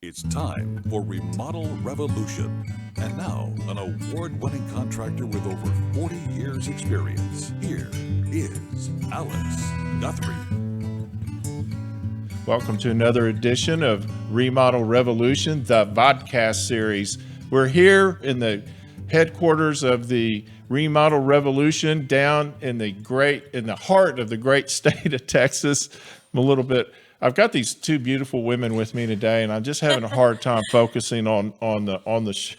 It's time for Remodel Revolution. And now, an award-winning contractor with over 40 years' experience. Here is Alex Guthrie. Welcome to another edition of Remodel Revolution, the vodcast series. We're here in the headquarters of the Remodel Revolution down in the heart of the great state of Texas. I've got these two beautiful women with me today, and I'm just having a hard time focusing on the show.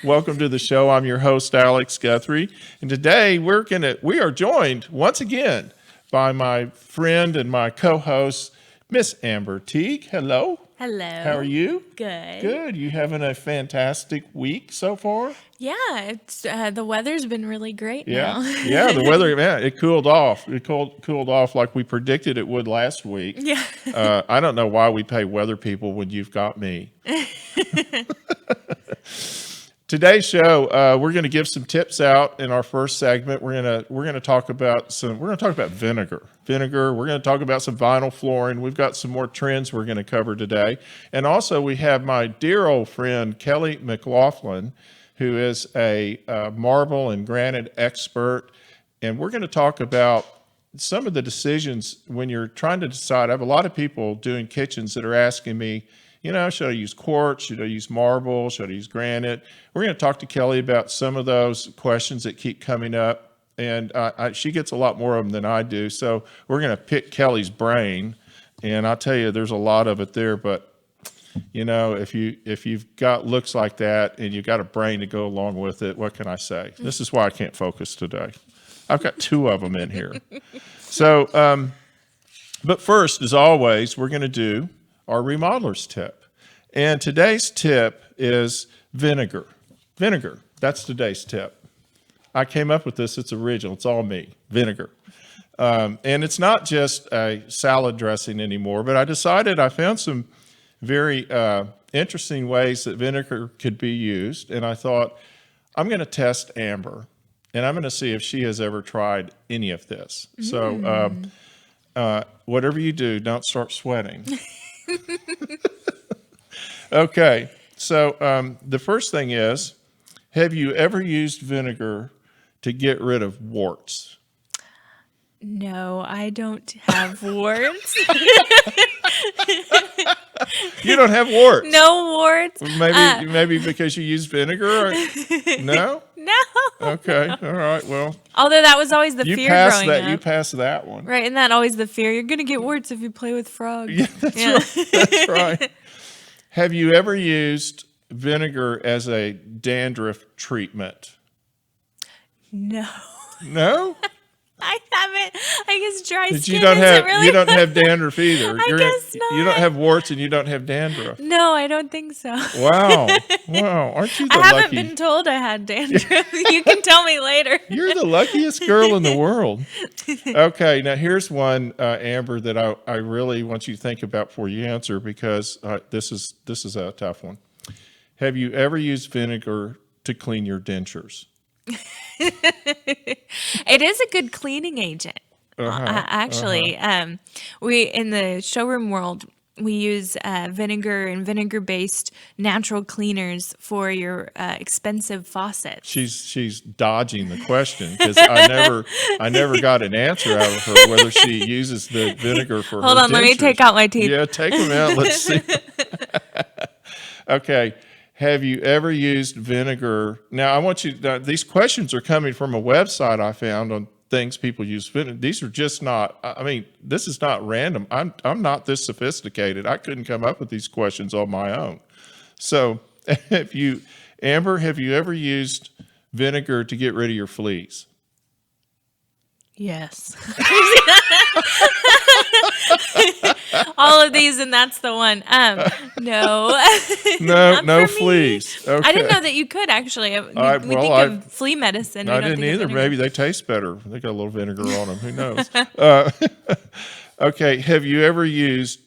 Welcome to the show. I'm your host, Alex Guthrie, and today we are joined once again by my friend and my co-host, Miss Amber Teague. Hello. Hello. How are you? Good. Good. You having a fantastic week so far? Yeah, it's the weather's been really great Yeah. now. Yeah, the weather, man, it cooled off. It cooled off like we predicted it would last week. Yeah. I don't know why we pay weather people when you've got me. Today's show, we're going to give some tips out in our first segment. We're going to talk about vinegar. We're going to talk about some vinyl flooring. We've got some more trends we're going to cover today. And also we have my dear old friend, Kelly McLaughlin, who is a marble and granite expert. And we're going to talk about some of the decisions when you're trying to decide. I have a lot of people doing kitchens that are asking me, should I use quartz? Should I use marble? Should I use granite? We're going to talk to Kelly about some of those questions that keep coming up. And she gets a lot more of them than I do. So we're going to pick Kelly's brain. And I'll tell you, there's a lot of it there. But, if you've got looks like that and you've got a brain to go along with it, what can I say? This is why I can't focus today. I've got two of them in here. So, but first, as always, we're going to do our remodeler's tip. And today's tip is vinegar. Vinegar, that's today's tip. I came up with this, it's original, it's all me, vinegar. And it's not just a salad dressing anymore, but I found some very interesting ways that vinegar could be used. And I thought, I'm going to test Amber, and I'm going to see if she has ever tried any of this. So whatever you do, don't start sweating. Okay, so the first thing is, have you ever used vinegar to get rid of warts? No, I don't have warts. You don't have warts? No warts. Maybe because you use vinegar? No? No. Okay, all right, well. Although that was always the fear growing up. You passed that one. Right, isn't that always the fear? You're going to get warts if you play with frogs. Yeah, right. That's right. Have you ever used vinegar as a dandruff treatment? No. No? I haven't. I guess dry skin you don't have dandruff either. I guess not. You don't have warts and you don't have dandruff. No, I don't think so. Wow. Aren't you the I haven't lucky? been told I had dandruff. You can tell me later. You're the luckiest girl in the world. Okay, now here's one, Amber, that I really want you to think about before you answer, because this is a tough one. Have you ever used vinegar to clean your dentures? It is a good cleaning agent. Actually, we in the showroom world, we use vinegar and vinegar-based natural cleaners for your expensive faucets. She's dodging the question because I never got an answer out of her whether she uses the vinegar for. Hold on, dentures. let me take out my teeth. Yeah, take them out. Let's see. Okay. Have you ever used vinegar? Now, I want you. These questions are coming from a website I found on things people use vinegar. These are just not. I mean, this is not random. I'm not this sophisticated. I couldn't come up with these questions on my own. So, Amber, have you ever used vinegar to get rid of your fleas? Yes. all of these, and that's the one. No, No, not no for me. fleas. Okay. I didn't know that you could actually. We well, think of flea medicine. We I don't didn't think of either. vinegar. Maybe they taste better. They got a little vinegar on them. Who knows? Okay. Have you ever used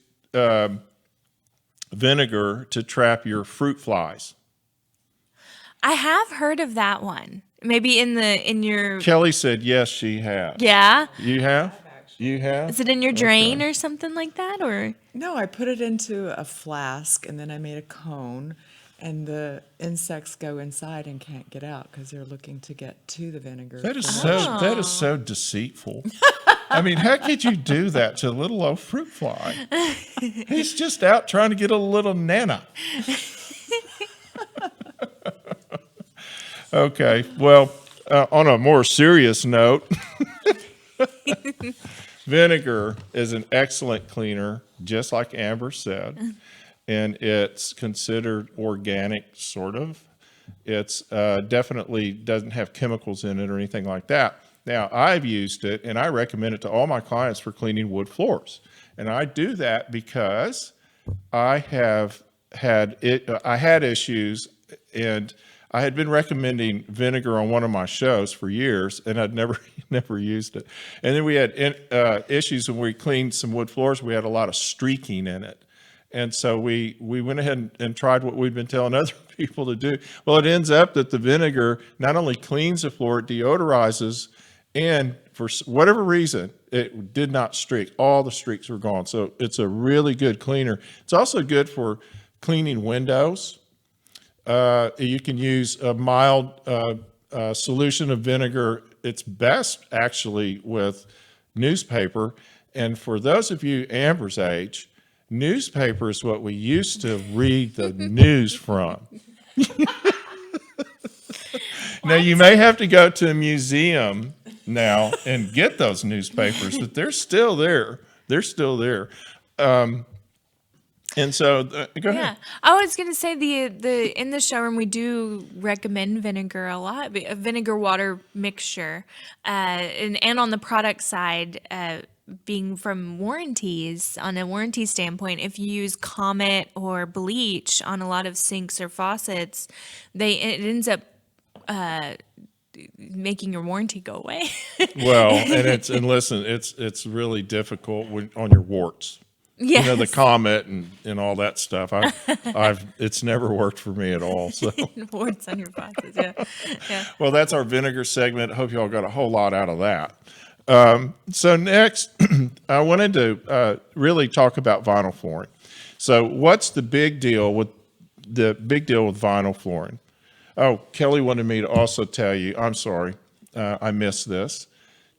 vinegar to trap your fruit flies? I have heard of that one. Maybe in your Kelly said yes, she has. yeah. You have? You have? Is it in your drain or something like that, or? No, I put it into a flask and then I made a cone, and the insects go inside and can't get out because they're looking to get to the vinegar. That is so deceitful. I mean, how could you do that to a little old fruit fly? He's just out trying to get a little nana. Okay, well, on a more serious note, vinegar is an excellent cleaner, just like Amber said, and it's considered organic, sort of. It's definitely doesn't have chemicals in it or anything like that. Now, I've used it, and I recommend it to all my clients for cleaning wood floors. And I do that because I had issues, and I had been recommending vinegar on one of my shows for years, and I'd never used it. And then we had issues when we cleaned some wood floors. We had a lot of streaking in it. And so we went ahead and tried what we've been telling other people to do. Well, it ends up that the vinegar not only cleans the floor, it deodorizes, and for whatever reason, it did not streak. All the streaks were gone. So it's a really good cleaner. It's also good for cleaning windows. You can use a mild solution of vinegar. It's best actually with newspaper. And for those of you Amber's age, newspaper is what we used to read the news from. Now, you may have to go to a museum now and get those newspapers, but they're still there. They're still there. And so, go ahead. Yeah, I was gonna say the in the showroom we do recommend vinegar a lot, a vinegar water mixture, and on the product side, being from warranties, on a warranty standpoint, if you use Comet or bleach on a lot of sinks or faucets, it ends up making your warranty go away. Well, and listen, it's really difficult on your warts. Yes. You know, the Comet and all that stuff. It's never worked for me at all. So, Warts on your faucets, yeah. well, that's our vinegar segment. I hope y'all got a whole lot out of that. So next, I wanted to really talk about vinyl flooring. So, what's the big deal with vinyl flooring? Oh, Kelly wanted me to also tell you. I'm sorry, I missed this.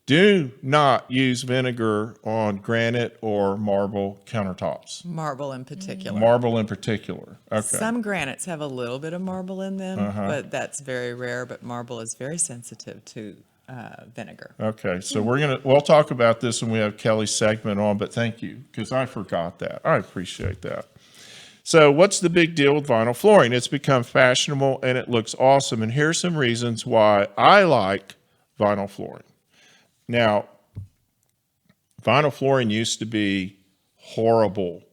Do not use vinegar on granite or marble countertops. Marble in particular. Marble in particular. Okay. Some granites have a little bit of marble in them, but that's very rare. But marble is very sensitive to vinegar. Okay, so we'll talk about this when we have Kelly's segment on, but thank you, because I forgot that. I appreciate that. So what's the big deal with vinyl flooring? It's become fashionable and it looks awesome. And here's some reasons why I like vinyl flooring. Now, vinyl flooring used to be horrible.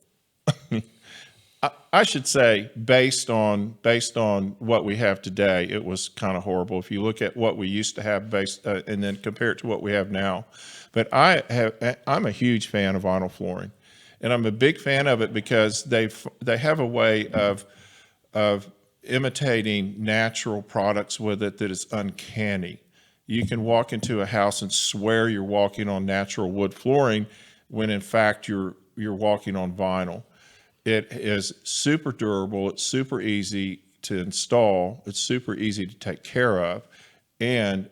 I should say, based on what we have today, it was kind of horrible. If you look at what we used to have and then compare it to what we have now. But I'm a huge fan of vinyl flooring, and I'm a big fan of it because they have a way of imitating natural products with it that is uncanny. You can walk into a house and swear you're walking on natural wood flooring when in fact you're walking on vinyl. It is super durable. It's super easy to install. It's super easy to take care of, and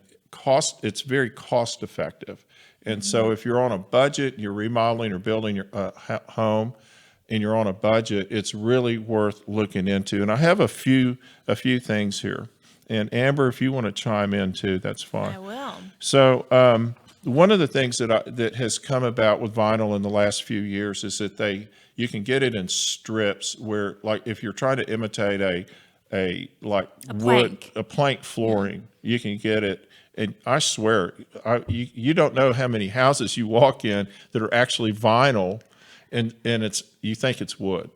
it's very cost effective. And so if you're on a budget, you're remodeling or building your home, and you're on a budget, it's really worth looking into. And I have a few things here. And Amber, if you want to chime in too, that's fine. I will. So one of the things that has come about with vinyl in the last few years is that you can get it in strips where, like, if you're trying to imitate a plank flooring. You can get it. And I swear, you don't know how many houses you walk in that are actually vinyl, and you think it's wood.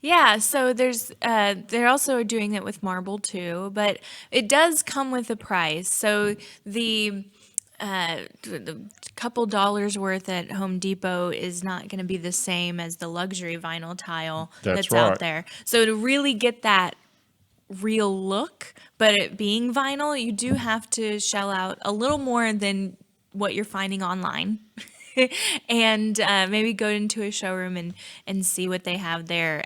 Yeah, so they're also doing it with marble too, but it does come with a price. So the couple dollars worth at Home Depot is not going to be the same as the luxury vinyl tile that's right. out there. So to really get that real look, but it being vinyl, you do have to shell out a little more than what you're finding online. And maybe go into a showroom and see what they have there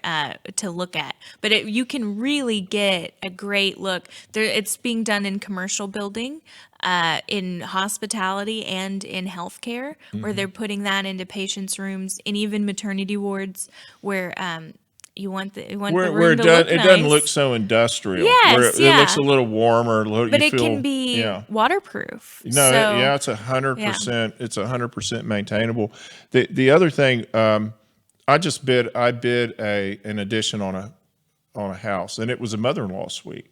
to look at. But you can really get a great look. It's being done in commercial building, in hospitality, and in healthcare, where they're putting that into patients' rooms and even maternity wards where you want the room to look nice. It doesn't look so industrial. Yes, where it looks a little warmer. But it can be waterproof. No, it's 100%. It's 100% maintainable. The other thing, I bid an addition on a house, and it was a mother-in-law suite,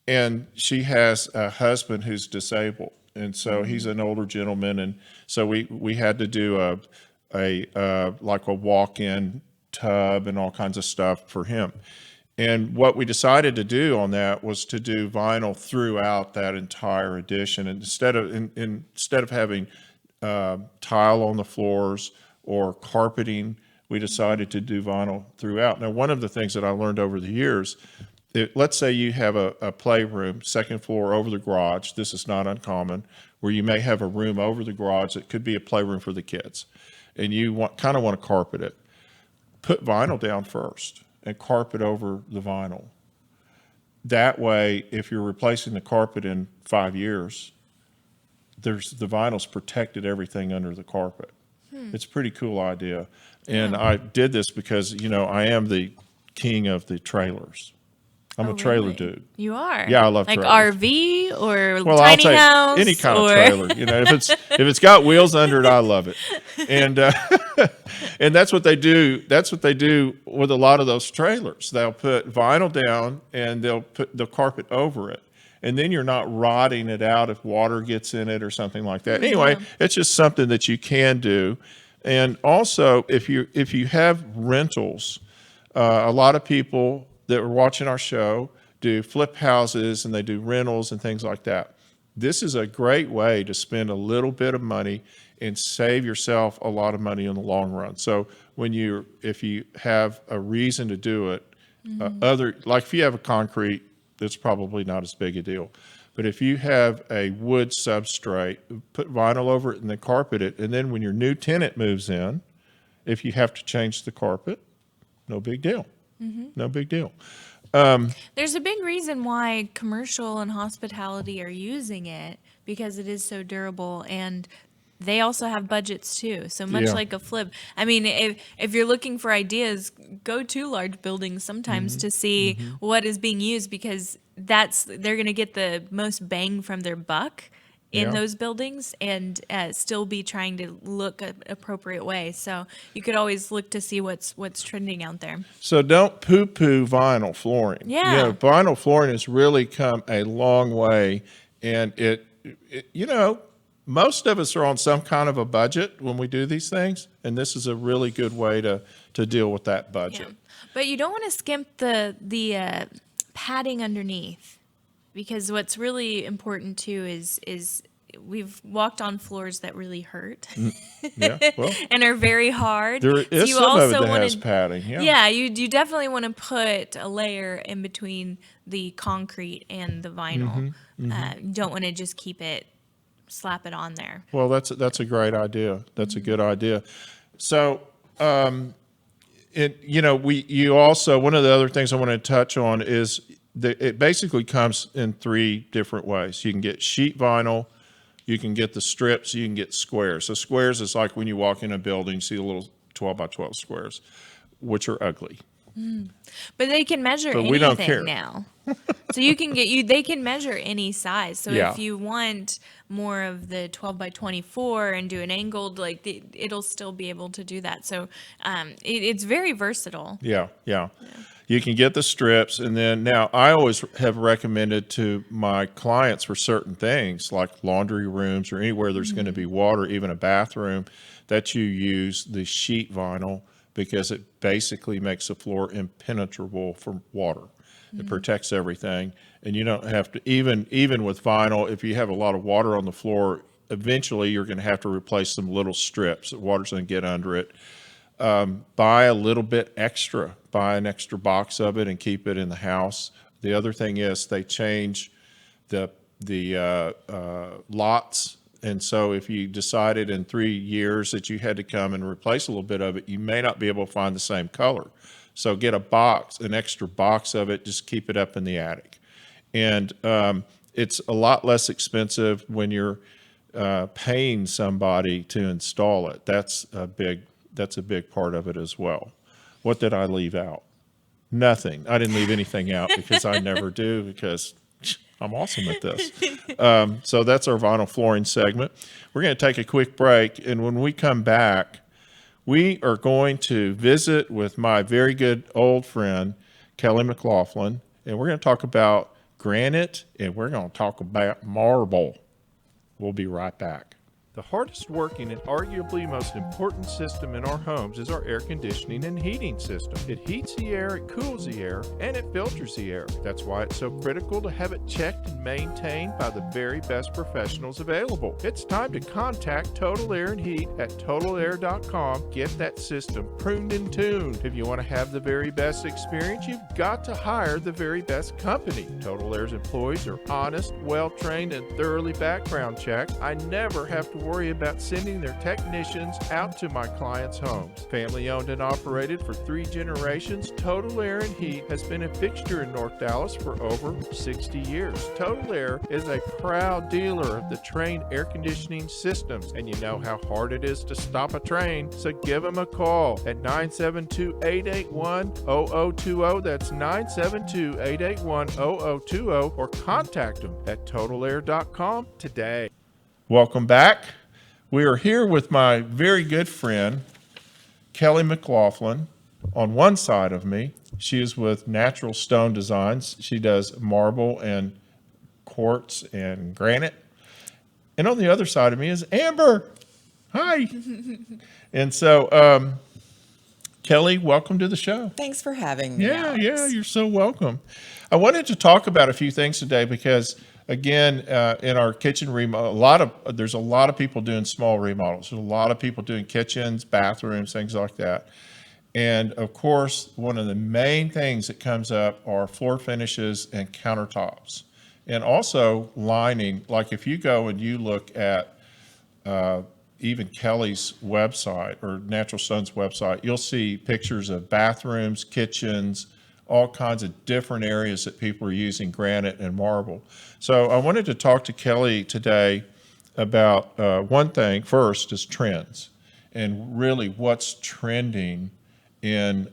and she has a husband who's disabled, and so he's an older gentleman, and so we had to do a walk-in tub and all kinds of stuff for him. And what we decided to do on that was to do vinyl throughout that entire addition. And instead of having tile on the floors or carpeting, we decided to do vinyl throughout. Now, one of the things that I learned over the years, let's say you have a playroom, second floor over the garage. This is not uncommon, where you may have a room over the garage that could be a playroom for the kids, and you kind of want to carpet it. Put vinyl down first and carpet over the vinyl. That way, if you're replacing the carpet in 5 years, the vinyl's protected everything under the carpet. It's a pretty cool idea. And I did this because, I am the king of the trailers. I'm a trailer dude. You are? Yeah, I love trailers. Like RV or I'll tiny take house? Any kind of trailer. If it's got wheels under it, I love it. And and that's what they do. That's what they do with a lot of those trailers. They'll put vinyl down and they'll put the carpet over it. And then you're not rotting it out if water gets in it or something like that. Anyway, it's just something that you can do. And also, if you have rentals, a lot of people that are watching our show do flip houses and they do rentals and things like that. This is a great way to spend a little bit of money and save yourself a lot of money in the long run. So if you have a reason to do it, like if you have a concrete, that's probably not as big a deal. But if you have a wood substrate, put vinyl over it and then carpet it. And then when your new tenant moves in, if you have to change the carpet, no big deal. No big deal. There's a big reason why commercial and hospitality are using it, because it is so durable, and they also have budgets too. So much like a flip. I mean, if you're looking for ideas, go to large buildings sometimes to see what is being used, because they're going to get the most bang from their buck in those buildings, and still be trying to look an appropriate way. So you could always look to see what's trending out there. So don't poo-poo vinyl flooring. Yeah. Vinyl flooring has really come a long way, and it most of us are on some kind of a budget when we do these things, and this is a really good way to deal with that budget. Yeah. But you don't want to skimp the padding underneath. Because what's really important too is we've walked on floors that really hurt, and are very hard. There is so some of it that has padding. Yeah, you definitely want to put a layer in between the concrete and the vinyl. You don't want to just slap it on there. Well, that's a great idea. That's a good idea. So, you also, one of the other things I want to touch on is it basically comes in 3 different ways. You can get sheet vinyl, you can get the strips, you can get squares. So squares is like when you walk in a building, you see the little 12 by 12 squares, which are ugly. But they can measure anything we don't care now. So they can measure any size. So if you want more of the 12 by 24 and do an angled, it'll still be able to do that. So it's very versatile. Yeah. You can get the strips, and then now I always have recommended to my clients for certain things like laundry rooms or anywhere there's going to be water, even a bathroom, that you use the sheet vinyl because it basically makes the floor impenetrable from water. It protects everything, and you don't have to, even with vinyl, if you have a lot of water on the floor, eventually you're going to have to replace some little strips. The water's going to get under it. Buy a little bit extra, buy an extra box of it and keep it in the house. The other thing is they change the lots. And so if you decided in 3 years that you had to come and replace a little bit of it, you may not be able to find the same color. So get a box, an extra box of it, just keep it up in the attic. And it's a lot less expensive when you're paying somebody to install it. That's a big part of it as well. What did I leave out? Nothing. I didn't leave anything out because I never do, because I'm awesome at this. So that's our vinyl flooring segment. We're going to take a quick break, and when we come back, we are going to visit with my very good old friend, Kelly McLaughlin, and we're going to talk about granite, and we're going to talk about marble. We'll be right back. The hardest working and arguably most important system in our homes is our air conditioning and heating system. It heats the air, it cools the air, and it filters the air. That's why it's so critical to have it checked and maintained by the very best professionals available. It's time to contact Total Air and Heat at totalair.com. Get that system pruned and tuned. If you want to have the very best experience, you've got to hire the very best company. Total Air's employees are honest, well-trained, and thoroughly background checked. I never have to worry about sending their technicians out to my clients' homes. Family owned and operated for 3 generations, Total Air and Heat has been a fixture in North Dallas for over 60 years. Total Air is a proud dealer of the Trane air conditioning systems, and you know how hard it is to stop a Trane, so give them a call at 972-881-0020. That's 972-881-0020, or contact them at totalair.com today. Welcome back. We are here with my very good friend, Kelly McLaughlin. On one side of me, she is with Natural Stone Designs. She does marble and quartz and granite. And on the other side of me is Amber. Hi. And so, Kelly, welcome to the show. Thanks for having me. Yeah, Alex. you're so welcome. I wanted to talk about a few things today because, again, in our kitchen remodel, there's a lot of people doing small remodels. There's a lot of people doing kitchens, bathrooms, things like that. And of course, one of the main things that comes up are floor finishes and countertops, and also lining. Like if you go and you look at even Kelly's website or Natural Stone's website, you'll see pictures of bathrooms, kitchens, all kinds of different areas that people are using granite and marble. So I wanted to talk to Kelly today about one thing. First is trends, and really what's trending in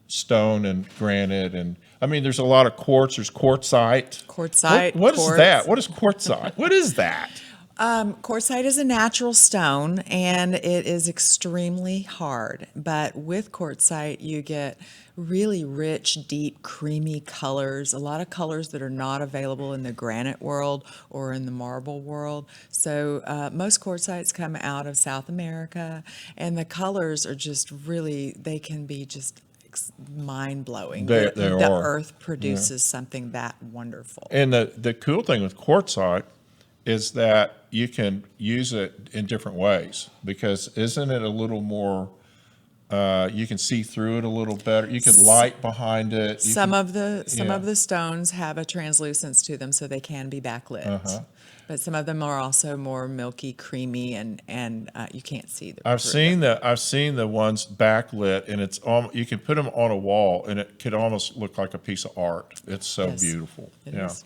stone and granite. And I mean, there's a lot of quartz. There's quartzite. Quartzite. What is that? What is quartzite? What is that? Quartzite is a natural stone, and it is extremely hard. But with quartzite, you get really rich, deep, creamy colors, a lot of colors that are not available in the granite world or in the marble world. So most quartzites come out of South America, and the colors are just really, they can be just mind-blowing. They The are. earth produces something that wonderful. And the cool thing with quartzite is that you can use it in different ways, because isn't it a little more, you can see through it a little better. You can light behind it. Some of the stones have a translucence to them, so they can be backlit. But some of them are also more milky, creamy, and you can't see them. I've seen the ones backlit, and it's you can put them on a wall, and it could almost look like a piece of art. It's so beautiful. It is.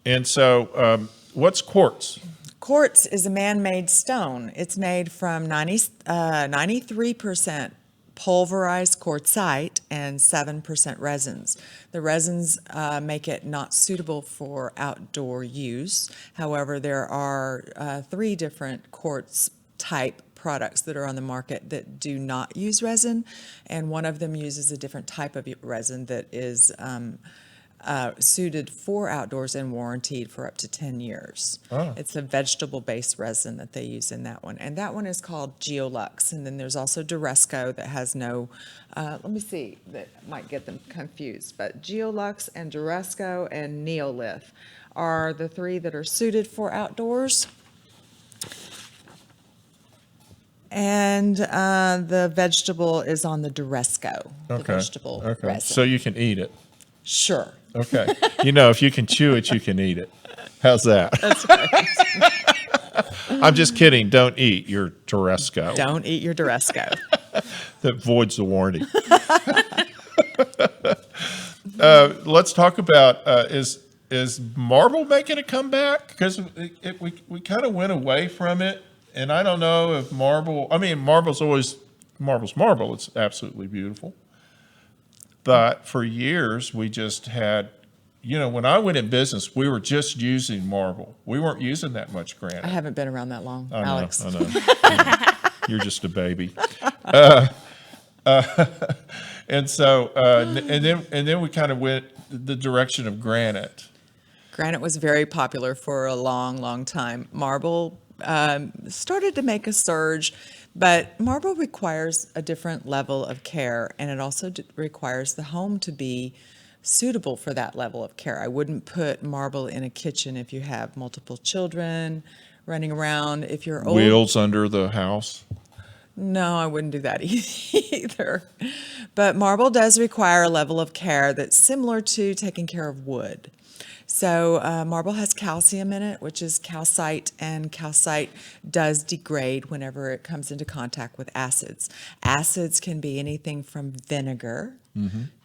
And so, what's quartz? Quartz is a man-made stone. It's made from 93% pulverized quartzite and 7% resins. The resins make it not suitable for outdoor use. However, there are 3 different quartz type products that are on the market that do not use resin, and one of them uses a different type of resin that is suited for outdoors and warranted for up to 10 years. Oh. It's a vegetable-based resin that they use in that one. And that one is called Geolux. And then there's also Duresco that has no, let me see, that might get them confused. But Geolux and Duresco and Neolith are the three that are suited for outdoors. And the vegetable is on the Duresco, the vegetable resin. So you can eat it. Sure. Okay. If you can chew it, you can eat it. How's that? That's right. I'm just kidding. Don't eat your Duresco. Don't eat your Duresco. That voids the warranty. Let's talk about is marble making a comeback? Because we kind of went away from it, and I don't know if marble. I mean, marble's marble. It's absolutely beautiful. But for years, we just had, when I went in business, we were just using marble. We weren't using that much granite. I haven't been around that long, I know, Alex. I know. You're just a baby. And so, and then we kind of went the direction of granite. Granite was very popular for a long, long time. Marble started to make a surge, but marble requires a different level of care, and it also requires the home to be suitable for that level of care. I wouldn't put marble in a kitchen if you have multiple children running around. If you're old, Wheels under the house. no, I wouldn't do that either. But marble does require a level of care that's similar to taking care of wood. So marble has calcium in it, which is calcite, and calcite does degrade whenever it comes into contact with acids. Acids can be anything from vinegar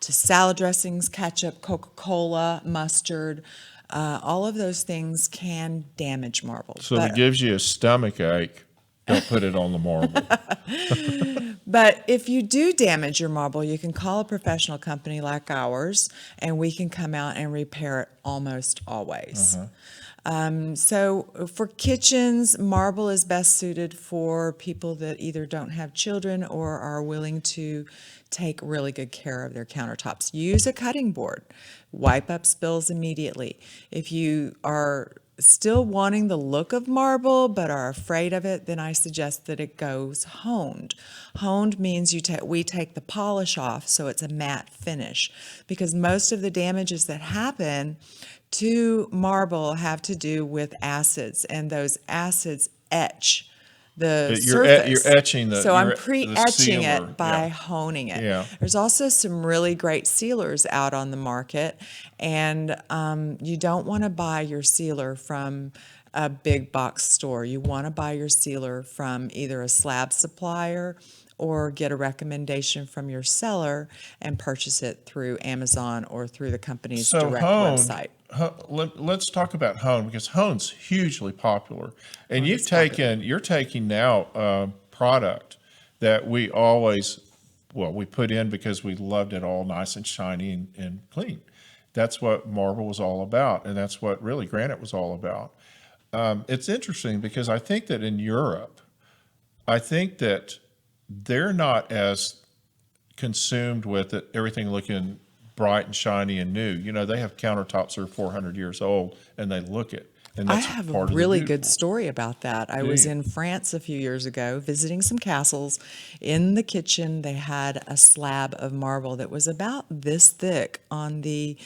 to salad dressings, ketchup, Coca-Cola, mustard. All of those things can damage marble. So if it gives you a stomach ache, don't put it on the marble. But if you do damage your marble, you can call a professional company like ours, and we can come out and repair it almost always. So for kitchens, marble is best suited for people that either don't have children or are willing to take really good care of their countertops. Use a cutting board. Wipe up spills immediately. If you are still wanting the look of marble but are afraid of it, then I suggest that it goes honed. Honed means we take the polish off so it's a matte finish, because most of the damages that happen to marble have to do with acids, and those acids etch the surface. You're etching the. So I'm the pre-etching sealer. it by honing it. Yeah. There's also some really great sealers out on the market, and you don't want to buy your sealer from a big box store. You want to buy your sealer from either a slab supplier or get a recommendation from your seller and purchase it through Amazon or through the company's direct website. Let's talk about hone, because hone's hugely popular, and you're taking now product that we put in because we loved it all nice and shiny and clean. That's what marble was all about, and that's what really granite was all about. It's interesting because I think that in Europe, they're not as consumed with it, everything looking bright and shiny and new. They have countertops that are 400 years old, and they look it. And I that's have part a of really the good beautiful. story about that. I was in France a few years ago visiting some castles. In the kitchen, they had a slab of marble that was about this thick on the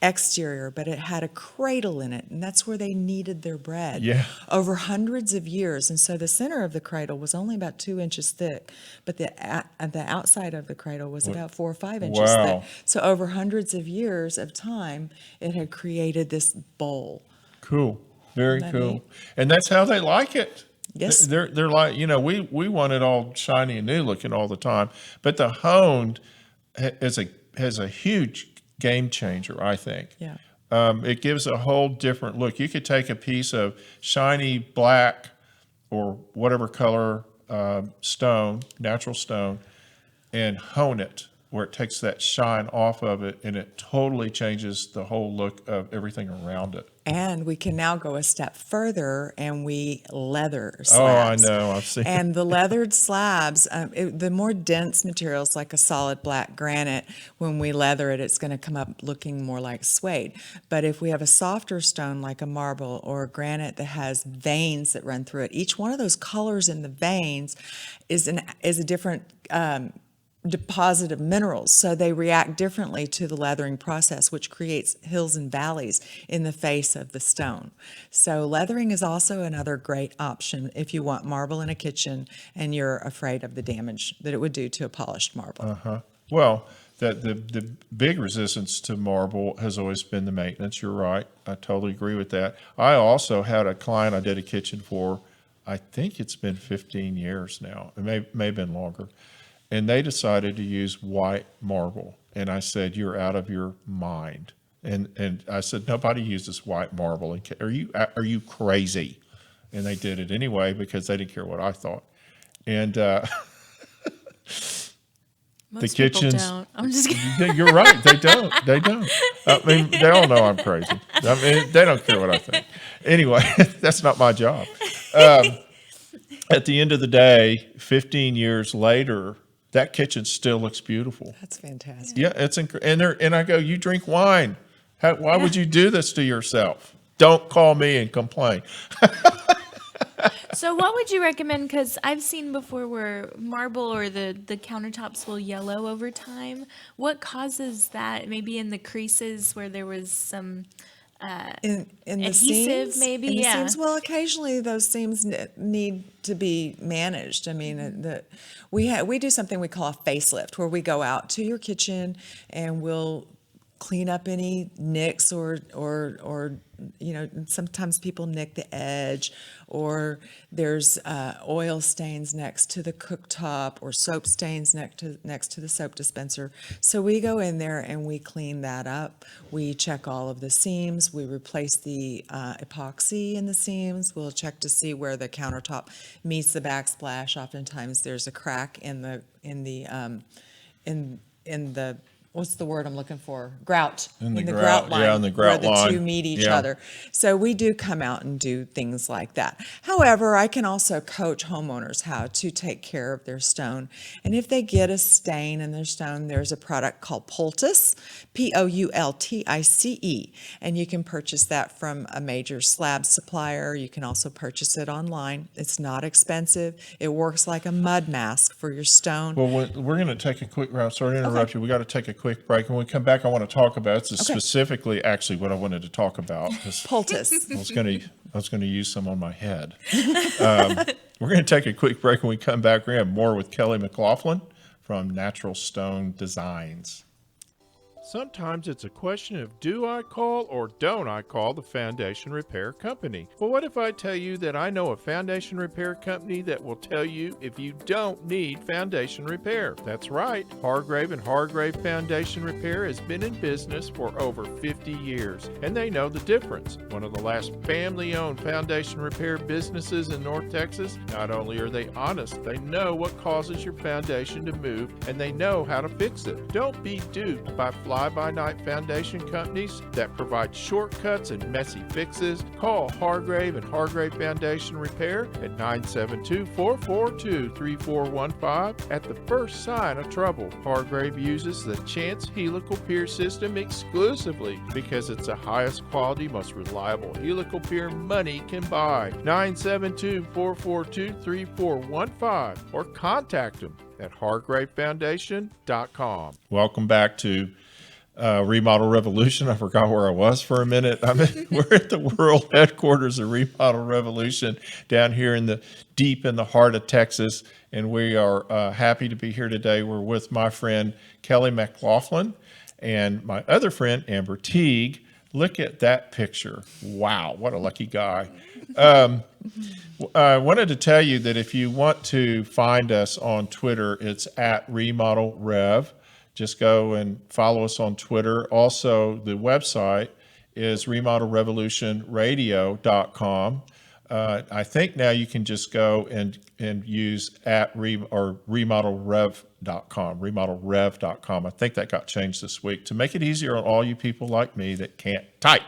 exterior, but it had a cradle in it, and that's where they kneaded their bread over hundreds of years. And so the center of the cradle was only about 2 inches thick, but the outside of the cradle was about 4 or 5 inches thick. So over hundreds of years of time, it had created this bowl. Cool. Very cool. Neat? And that's how they like it. Yes. They're like, we want it all shiny and new looking all the time, but the honed has a huge game changer, I think. Yeah. It gives a whole different look. You could take a piece of shiny black or whatever color stone, natural stone, and hone it where it takes that shine off of it, and it totally changes the whole look of everything around it. And we can now go a step further and we leather Oh, I slabs. know. I've seen. And the leathered slabs, the more dense materials like a solid black granite, when we leather it, it's going to come up looking more like suede. But if we have a softer stone like a marble or a granite that has veins that run through it, each one of those colors in the veins is a different deposit of minerals, so they react differently to the leathering process, which creates hills and valleys in the face of the stone. So leathering is also another great option if you want marble in a kitchen and you're afraid of the damage that it would do to a polished marble. Well, the big resistance to marble has always been the maintenance. You're right. I totally agree with that. I also had a client I did a kitchen for, I think it's been 15 years now. It may have been longer. And they decided to use white marble. And I said, "You're out of your mind." And I said, "Nobody uses white marble. Are you crazy?" And they did it anyway because they didn't care what I thought. And Most the people kitchens. don't. I'm just kidding. You're right. They don't. They don't. I mean, they all know I'm crazy. I mean, they don't care what I think. Anyway, that's not my job. At the end of the day, 15 years later, that kitchen still looks beautiful. That's fantastic. Yeah, it's and I go, "You drink wine. Why would you do this to yourself? Don't call me and complain." So what would you recommend? Because I've seen before where marble or the countertops will yellow over time. What causes that? Maybe in the creases where there was some In the adhesive, seams, maybe? in the Yeah. seams, well, occasionally those seams need to be managed. I mean, we do something we call a facelift, where we go out to your kitchen and we'll clean up any nicks or sometimes people nick the edge, or there's oil stains next to the cooktop or soap stains next to the soap dispenser. So we go in there and we clean that up. We check all of the seams. We replace the epoxy in the seams. We'll check to see where the countertop meets the backsplash. Oftentimes there's a crack in the what's the word I'm looking for? Grout. In the grout line. yeah, in the grout where line. the two meet each Yeah. other. So we do come out and do things like that. However, I can also coach homeowners how to take care of their stone. And if they get a stain in their stone, there's a product called Poultice, Poultice, and you can purchase that from a major slab supplier. You can also purchase it online. It's not expensive. It works like a mud mask for your stone. Well, we're going to take a quick round. Sorry to interrupt you. We got to take a quick break. And when we come back, I want to talk about specifically actually what I wanted to talk about. Poultice. I was going to use some on my head. We're going to take a quick break. When we come back, we're going to have more with Kelly McLaughlin from Natural Stone Designs. Sometimes it's a question of do I call or don't I call the foundation repair company? Well, what if I tell you that I know a foundation repair company that will tell you if you don't need foundation repair? That's right. Hargrave and Hargrave Foundation Repair has been in business for over 50 years, and they know the difference. One of the last family-owned foundation repair businesses in North Texas. Not only are they honest, they know what causes your foundation to move, and they know how to fix it. Don't be duped by fly-by-night foundation companies that provide shortcuts and messy fixes. Call Hargrave and Hargrave Foundation Repair at 972-442-3415. At the first sign of trouble, Hargrave uses the Chance helical pier system exclusively because it's the highest quality, most reliable helical pier money can buy. 972-442-3415 or contact them at hargravefoundation.com. Welcome back to Remodel Revolution. I forgot where I was for a minute. We're at the world headquarters of Remodel Revolution down here deep in the heart of Texas, and we are happy to be here today. We're with my friend Kelly McLaughlin and my other friend Amber Teague. Look at that picture. Wow, what a lucky guy. I wanted to tell you that if you want to find us on Twitter, it's at Remodel Rev. Just go and follow us on Twitter. Also, the website is remodelrevolutionradio.com. I think now you can just go and use remodelrev.com, remodelrev.com. I think that got changed this week to make it easier on all you people like me that can't type.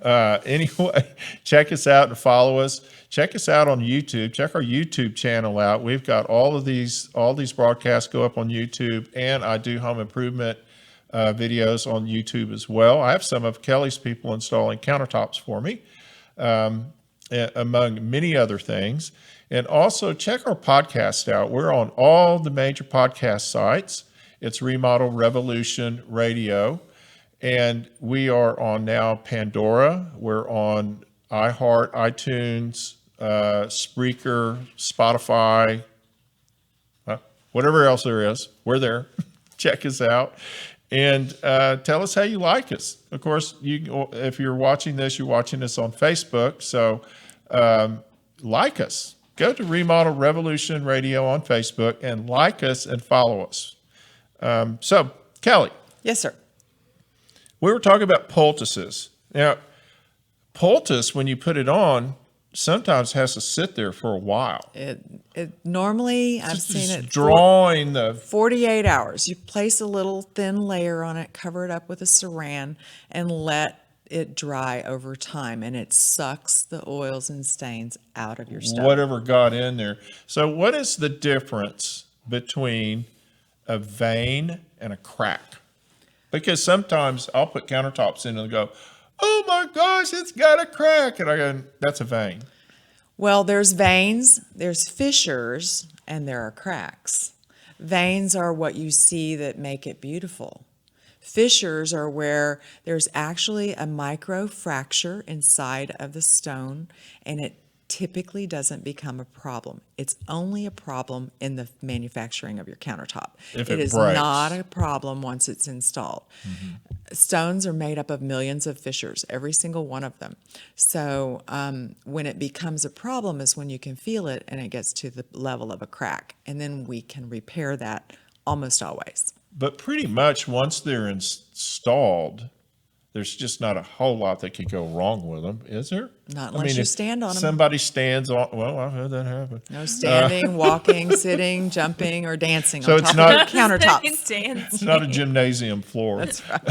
Anyway, check us out and follow us. Check us out on YouTube. Check our YouTube channel out. We've got all these broadcasts go up on YouTube, and I do home improvement videos on YouTube as well. I have some of Kelly's people installing countertops for me, among many other things. And also check our podcast out. We're on all the major podcast sites. It's Remodel Revolution Radio. And we are on now Pandora. We're on iHeart, iTunes, Spreaker, Spotify, whatever else there is. We're there. Check us out. And tell us how you like us. Of course, if you're watching this, you're watching us on Facebook. So like us. Go to Remodel Revolution Radio on Facebook and like us and follow us. So, Kelly. Yes, sir. We were talking about poultices. Now, poultice, when you put it on, sometimes has to sit there for a while. It normally, I've seen it drawing the 48 hours. You place a little thin layer on it, cover it up with a saran, and let it dry over time, and it sucks the oils and stains out of your stove. whatever got in there. So what is the difference between a vein and a crack? Because sometimes I'll put countertops in and go, oh my gosh, it's got a crack. And I go, that's a vein. Well, there's veins, there's fissures, and there are cracks. Veins are what you see that make it beautiful. Fissures are where there's actually a micro fracture inside of the stone, and it typically doesn't become a problem. It's only a problem in the manufacturing of your countertop. If it it is breaks. not a problem once it's installed. Stones are made up of millions of fissures, every single one of them. So when it becomes a problem is when you can feel it and it gets to the level of a crack. And then we can repair that almost always. But pretty much once they're installed, there's just not a whole lot that could go wrong with them, is there? Not unless you if stand on them. Somebody stands on, well, I've had that happen. No standing, walking, sitting, jumping, or dancing So on it's top not- of your countertops. It's not a gymnasium floor. That's right.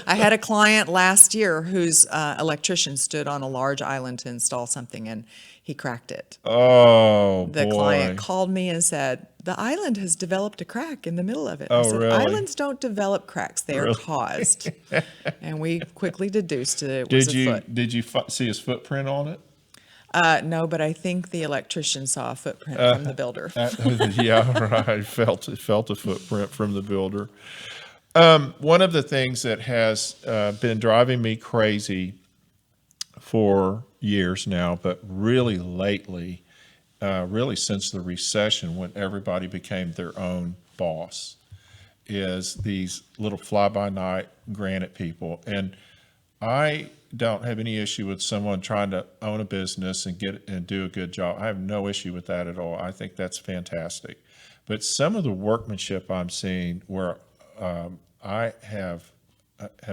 I had a client last year whose electrician stood on a large island to install something, and he cracked it. Oh, The boy. client called me and said, the island has developed a crack in the middle of it. I Oh, said, really? Islands don't develop cracks. They are Really? caused. And we quickly deduced that it was a foot. Did you see his footprint on it? No, but I think the electrician saw a footprint from the builder. Yeah, right. Felt a footprint from the builder. One of the things that has been driving me crazy for years now, but really lately, really since the recession when everybody became their own boss, is these little fly-by-night granite people. And I don't have any issue with someone trying to own a business and do a good job. I have no issue with that at all. I think that's fantastic. But some of the workmanship I'm seeing where I have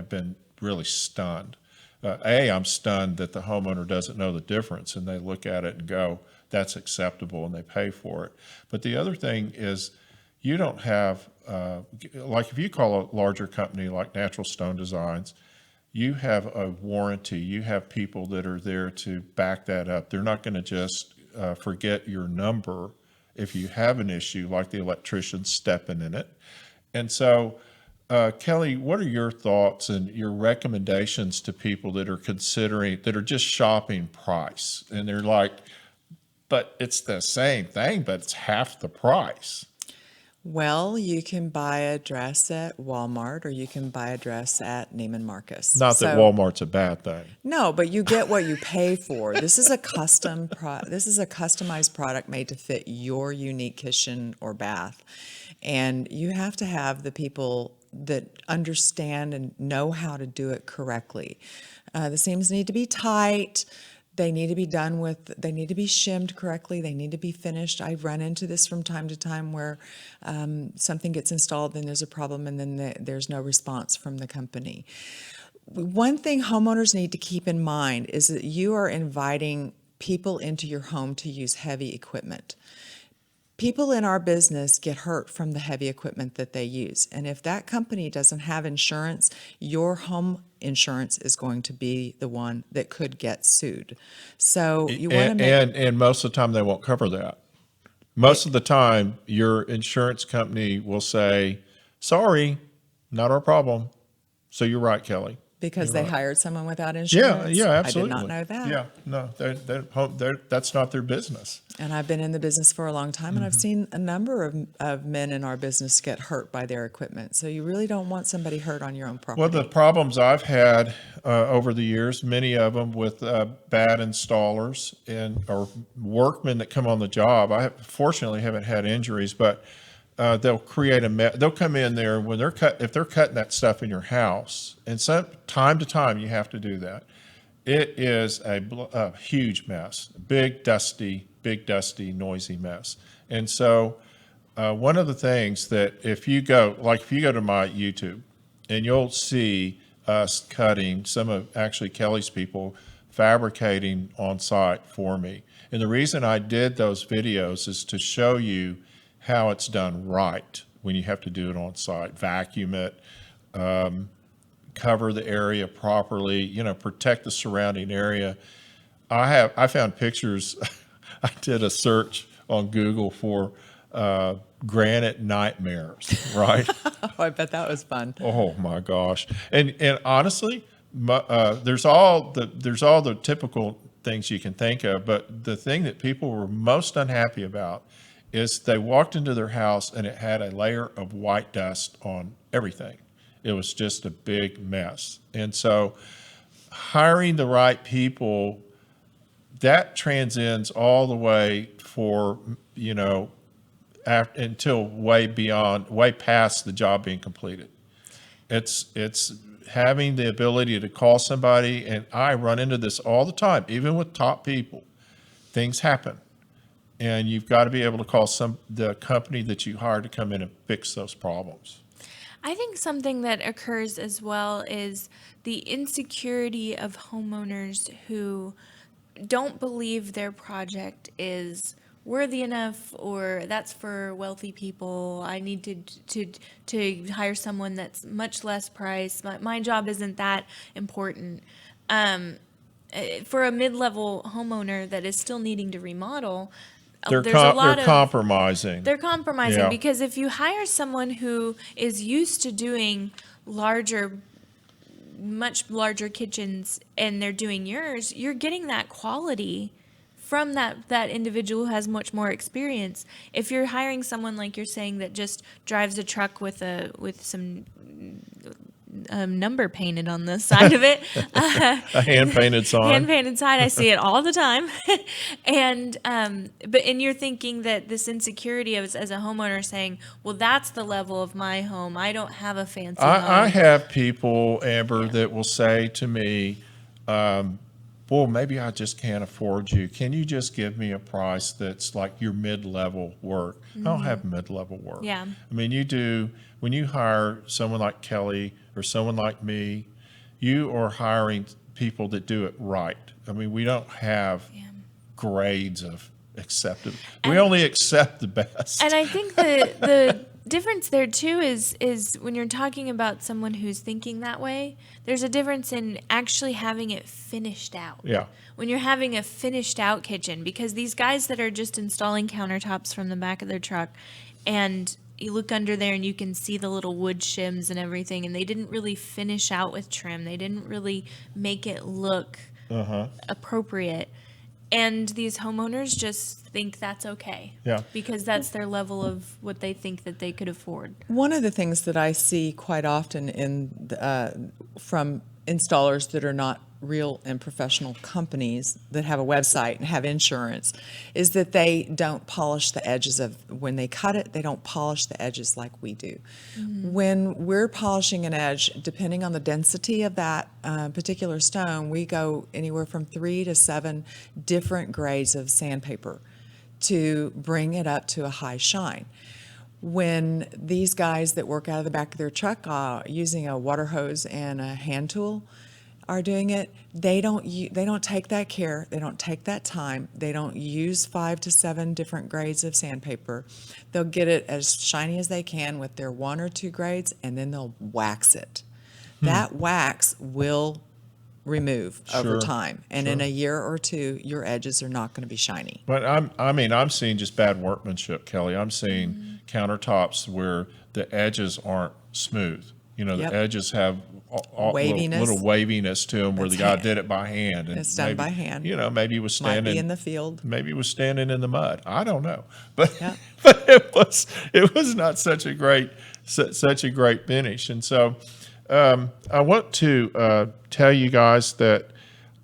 been really stunned. I'm stunned that the homeowner doesn't know the difference and they look at it and go, that's acceptable, and they pay for it. But the other thing is you don't have, like if you call a larger company like Natural Stone Designs, you have a warranty. You have people that are there to back that up. They're not going to just forget your number if you have an issue like the electrician stepping in it. And so, Kelly, what are your thoughts and your recommendations to people that are just shopping price? And they're like, but it's the same thing, but it's half the price. Well, you can buy a dress at Walmart or you can buy a dress at Neiman Marcus. Not that Walmart's a bad thing. No, but you get what you pay for. This is a customized product made to fit your unique kitchen or bath. And you have to have the people that understand and know how to do it correctly. The seams need to be tight. They need to be they need to be shimmed correctly. They need to be finished. I run into this from time to time where something gets installed, then there's a problem, and then there's no response from the company. One thing homeowners need to keep in mind is that you are inviting people into your home to use heavy equipment. People in our business get hurt from the heavy equipment that they use. And if that company doesn't have insurance, your home insurance is going to be the one that could get sued. So you want to make And most of the time they won't cover that. Most of the time your insurance company will say, sorry, not our problem. So you're right, Kelly. because they right. hired someone without Yeah, insurance. yeah, absolutely. I did not know that. Yeah, no, that's not their business. And I've been in the business for a long time, and I've seen a number of men in our business get hurt by their equipment. So you really don't want somebody hurt on your own property. Well, the problems I've had over the years, many of them with bad installers or workmen that come on the job. Fortunately haven't had injuries, but they'll create a mess. They'll come in there when if they're cutting that stuff in your house, and time to time you have to do that. It is a huge mess, big, dusty, noisy mess. And so one of the things that if you go to my YouTube, and you'll see us cutting some of actually Kelly's people fabricating on site for me. And the reason I did those videos is to show you how it's done right when you have to do it on site, vacuum it, cover the area properly, protect the surrounding area. I found pictures. I did a search on Google for granite nightmares, right? Oh, I bet that was fun. Oh my gosh. And honestly, there's all the typical things you can think of, but the thing that people were most unhappy about is they walked into their house and it had a layer of white dust on everything. It was just a big mess. And so hiring the right people, that transcends all the way for, until way past the job being completed. It's having the ability to call somebody, and I run into this all the time, even with top people. Things happen. And you've got to be able to call the company that you hired to come in and fix those problems. I think something that occurs as well is the insecurity of homeowners who don't believe their project is worthy enough, or that's for wealthy people. I need to hire someone that's much less price. My job isn't that important. For a mid-level homeowner that is still needing to remodel, They're compromising. They're compromising Yeah. because if you hire someone who is used to doing much larger kitchens and they're doing yours, you're getting that quality from that individual who has much more experience. If you're hiring someone like you're saying that just drives a truck with some number painted on the side of it, A hand-painted sign. hand-painted sign, I see it all the time. And you're thinking that this insecurity as a homeowner saying, well, that's the level of my home. I don't have a fancy home. I have people, Amber, that will say to me, well, maybe I just can't afford you. Can you just give me a price that's like your mid-level work? I don't have mid-level work. Yeah. I mean, when you hire someone like Kelly or someone like me, you are hiring people that do it right. I mean, we don't have grades of acceptance. We only accept the best. And I think the difference there too is when you're talking about someone who's thinking that way, there's a difference in actually having it finished out. Yeah. When you're having a finished out kitchen, because these guys that are just installing countertops from the back of their truck, and you look under there and you can see the little wood shims and everything, and they didn't really finish out with trim. They didn't really make it look appropriate. And these homeowners just think that's okay. Yeah. Because that's their level of what they think that they could afford. One of the things that I see quite often from installers that are not real and professional companies that have a website and have insurance is that they don't polish the edges of, when they cut it, they don't polish the edges like we do. When we're polishing an edge, depending on the density of that particular stone, we go anywhere from 3 to 7 different grades of sandpaper to bring it up to a high shine. When these guys that work out of the back of their truck using a water hose and a hand tool, are doing it, they don't take that care, they don't take that time, they don't use 5 to 7 different grades of sandpaper. They'll get it as shiny as they can with their 1 or 2 grades, and then they'll wax it. That wax will remove over Sure, time, and in a year or two, your edges are not going to be shiny. But I'm seeing just bad workmanship, Kelly. I'm seeing countertops where the edges aren't smooth. You know, Yep. the edges have Waviness. little waviness to them where the That's guy hand. did it by hand. And It's done by hand. You know, maybe he was Might standing be in the field. Maybe he was standing in the mud. I don't know, but Yeah. but it was not such a great finish. And so I want to tell you guys that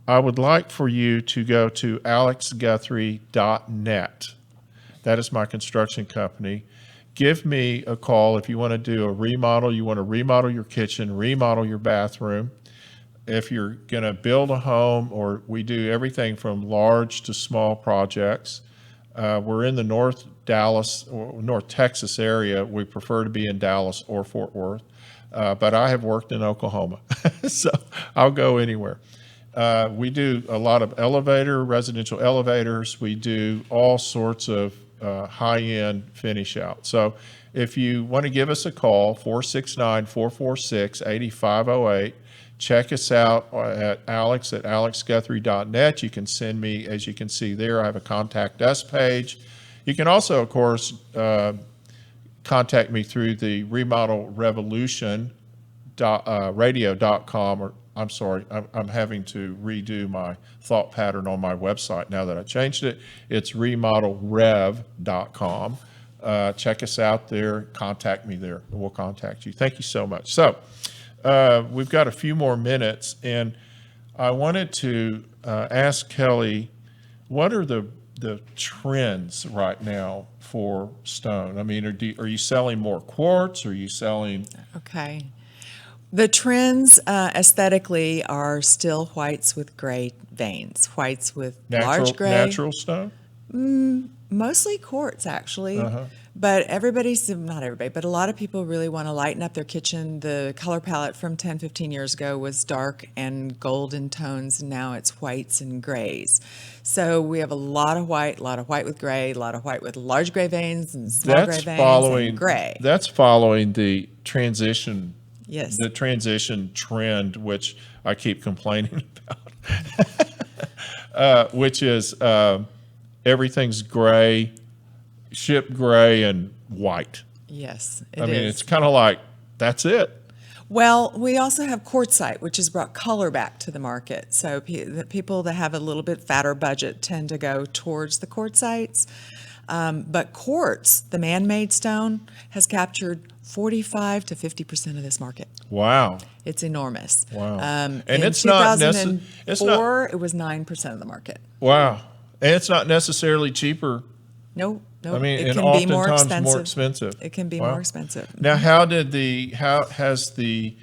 I would like for you to go to alexguthrie.net. That is my construction company. Give me a call if you want to do a remodel. You want to remodel your kitchen, remodel your bathroom. If you're going to build a home, or we do everything from large to small projects. We're in the North Dallas or North Texas area. We prefer to be in Dallas or Fort Worth, but I have worked in Oklahoma, so I'll go anywhere. We do a lot of residential elevators. We do all sorts of high-end finish out. So if you want to give us a call, 469-446-8508. Check us out at alexguthrie.net. You can send me, as you can see there, I have a contact us page. You can also, of course, contact me through the Remodel Revolution radio.com, or I'm sorry, I'm having to redo my thought pattern on my website now that I changed it. It's remodelrev.com. Check us out there. Contact me there. We'll contact you. Thank you so much. So we've got a few more minutes, and I wanted to ask Kelly, what are the trends right now for stone? I mean, are you selling more quartz? Are you selling? Okay. The trends aesthetically are still whites with gray veins, whites with large gray. Natural stone? Mostly quartz, actually. But not everybody, but a lot of people really want to lighten up their kitchen. The color palette from 10, 15 years ago was dark and golden tones, and now it's whites and grays. So we have a lot of white with gray, a lot of white with large gray veins and small gray veins and gray. That's following the transition. Yes. The transition trend, which I keep complaining about, which is everything's gray, ship gray, and white. Yes, I mean, it's kind of like, that's it. Well, we also have quartzite, which has brought color back to the market. So the people that have a little bit fatter budget tend to go towards the quartzites. But quartz, the man-made stone, has captured 45 to 50% of this market. Wow. It's enormous. Wow. And it's in not 2004, it was 9% of the market. Wow. And it's not necessarily cheaper. No. I mean, it and can be more oftentimes more expensive. expensive. It can be Wow. more expensive. Now, how has the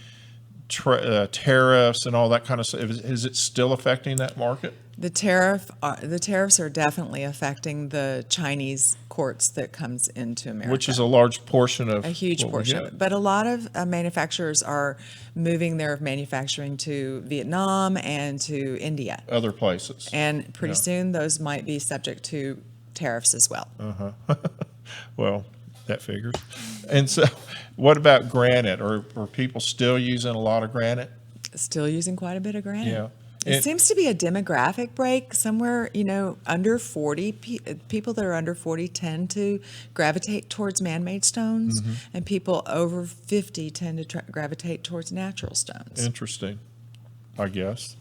tariffs and all that kind of stuff, is it still affecting that market? The tariffs are definitely affecting the Chinese quartz that comes into America, Which is a large portion of a huge what we portion of get. it. But a lot of manufacturers are moving their manufacturing to Vietnam and to India, Other places. and pretty soon those might be subject to tariffs as well. Well, that figures. And so, what about granite? Are people still using a lot of granite? Still using quite a bit of granite. Yeah. It seems to be a demographic break somewhere, under 40. People that are under 40 tend to gravitate towards man-made stones, and people over 50 tend to gravitate towards natural stones. Interesting, I guess.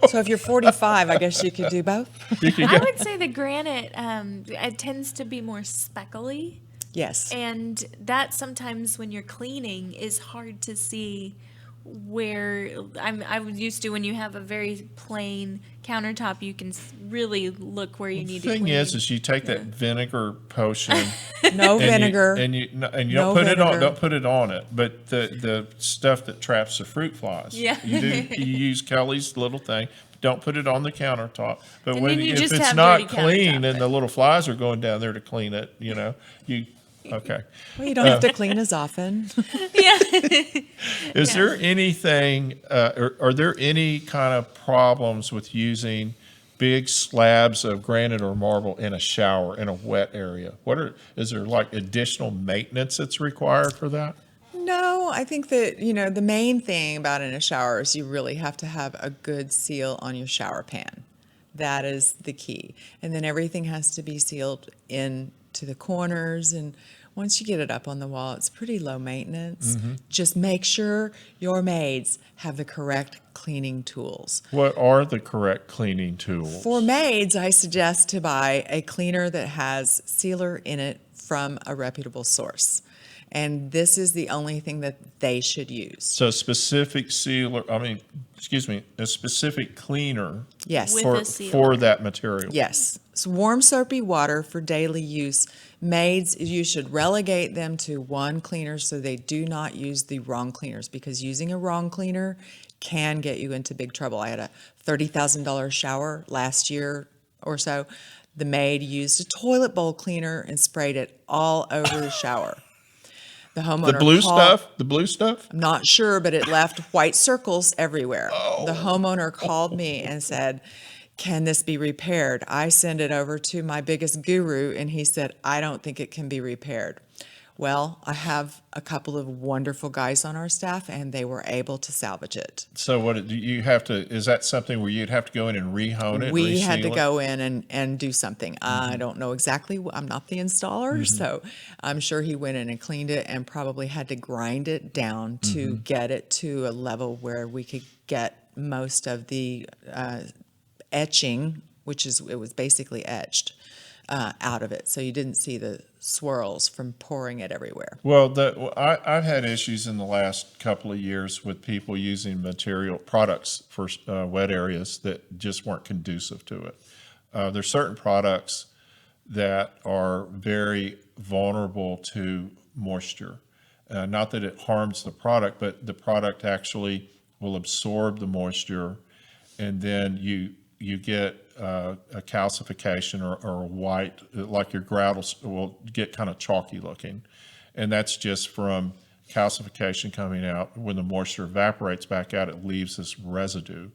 So if you're 45, I guess you could do both. I would say the granite it tends to be more speckly, Yes. and that sometimes when you're cleaning is hard to see where I was used to when you have a very plain countertop, you can really look where you need to The thing clean. is you take that vinegar potion. No and vinegar. You don't No put it on. vinegar. Don't put it on it. But the stuff that traps the fruit flies. Yeah. You use Kelly's little thing. Don't put it on the countertop. But And then you if just it's have not dirty clean countertop, and the little flies are going down there to clean it, you Okay. Well, you don't have to clean as often. Yeah. Is there anything, are there any kind of problems with using big slabs of granite or marble in a shower in a wet area? Is there like additional maintenance that's required for that? No, I think that, the main thing about in a shower is you really have to have a good seal on your shower pan. That is the key. And then everything has to be sealed in to the corners. And once you get it up on the wall, it's pretty low maintenance. Just make sure your maids have the correct cleaning tools. What are the correct cleaning tools? For maids, I suggest to buy a cleaner that has sealer in it from a reputable source. And this is the only thing that they should use. So specific sealer, a specific cleaner Yes. With for, a sealer. for that material. Yes. So warm soapy water for daily use. Maids, you should relegate them to one cleaner so they do not use the wrong cleaners, because using a wrong cleaner can get you into big trouble. I had a $30,000 shower last year or so. The maid used a toilet bowl cleaner and sprayed it all over the shower. The homeowner The blue stuff? I'm not sure, but it left white circles everywhere. The homeowner called me and said, "Can this be repaired?" I sent it over to my biggest guru, and he said, "I don't think it can be repaired." Well, I have a couple of wonderful guys on our staff, and they were able to salvage it. So what do you have to, is that something where you'd have to go in and rehone it? We had to reseal it? go in and do something. I don't know exactly. I'm not the installer, so I'm sure he went in and cleaned it and probably had to grind it down to get it to a level where we could get most of the etching, it was basically etched, out of it. So you didn't see the swirls from pouring it everywhere. Well, I've had issues in the last couple of years with people using products for wet areas that just weren't conducive to it. There's certain products that are very vulnerable to moisture. Not that it harms the product, but the product actually will absorb the moisture, and then you get a calcification or a white, like your grout will get kind of chalky looking. And that's just from calcification coming out. When the moisture evaporates back out, it leaves this residue.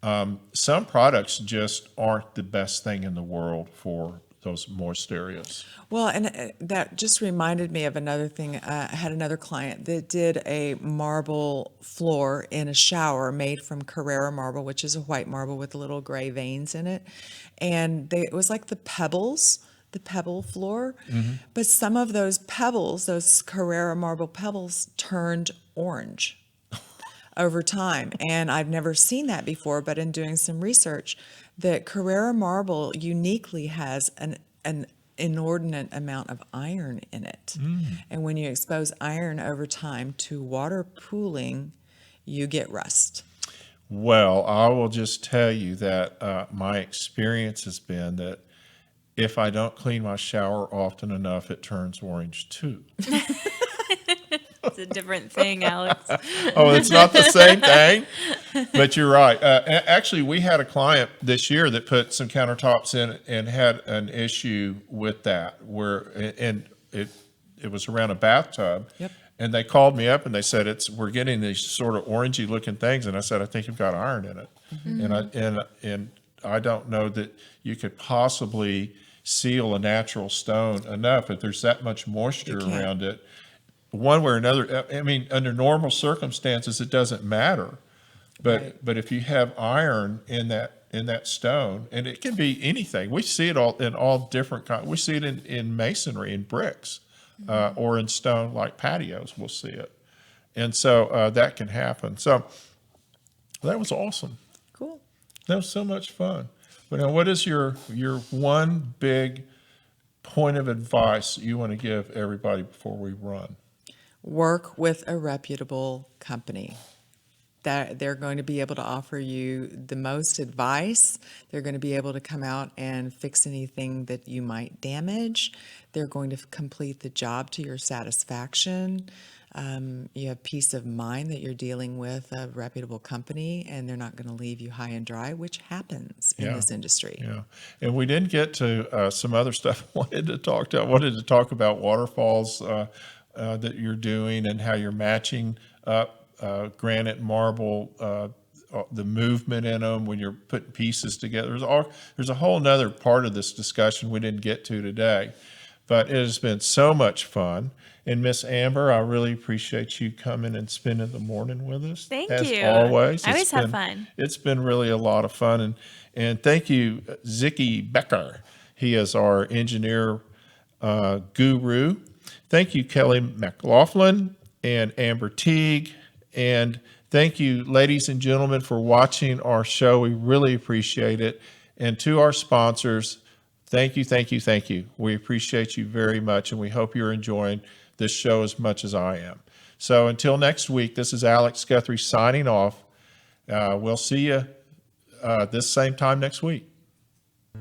Some products just aren't the best thing in the world for those moist areas. Well, and that just reminded me of another thing. I had another client that did a marble floor in a shower made from Carrara marble, which is a white marble with little gray veins in it. And it was like the pebble floor. But some of those pebbles, those Carrara marble pebbles, turned orange over time. And I've never seen that before, but in doing some research, that Carrara marble uniquely has an inordinate amount of iron in it. And when you expose iron over time to water pooling, you get rust. Well, I will just tell you that my experience has been that if I don't clean my shower often enough, it turns orange too. It's a different thing, Alex. Oh, it's not the same thing, but you're right. Actually, we had a client this year that put some countertops in and had an issue with that, and it was around a bathtub. Yep. And they called me up and they said, we're getting these sort of orangey looking things. And I said, I think you've got iron in it. And I don't know that you could possibly seal a natural stone enough if there's that much moisture around it. One way or another, I mean, under normal circumstances, it doesn't matter. But if you have iron in that stone, and it can be anything. We see it all in all different kinds. We see it in masonry, in bricks, or in stone like patios. We'll see it, and so that can happen. So that was awesome. Cool. That was so much fun. But now, what is your one big point of advice you want to give everybody before we run? Work with a reputable company. that they're going to be able to offer you the most advice. They're going to be able to come out and fix anything that you might damage. They're going to complete the job to your satisfaction. You have peace of mind that you're dealing with a reputable company, and they're not going to leave you high and dry, which happens in this industry. Yeah, and we didn't get to some other stuff I wanted to talk to. I wanted to talk about waterfalls that you're doing and how you're matching up granite and marble, the movement in them when you're putting pieces together. There's a whole nother part of this discussion we didn't get to today, but it has been so much fun. And Miss Amber, I really appreciate you coming and spending the morning with us. Thank as you. Always. I always have fun. It's been really a lot of fun. And thank you, Zicky Becker. He is our engineer guru. Thank you, Kelly McLaughlin and Amber Teague. And thank you, ladies and gentlemen, for watching our show. We really appreciate it. And to our sponsors, thank you, thank you, thank you. We appreciate you very much, and we hope you're enjoying this show as much as I am. So until next week, this is Alex Guthrie signing off. We'll see you this same time next week.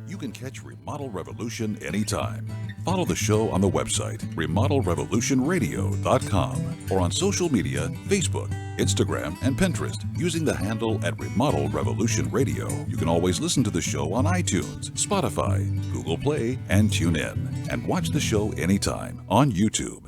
You can catch Remodel Revolution anytime. Follow the show on the website, remodelrevolutionradio.com, or on social media, Facebook, Instagram, and Pinterest, using the handle @Remodel Revolution Radio. You can always listen to the show on iTunes, Spotify, Google Play, and TuneIn, and watch the show anytime on YouTube.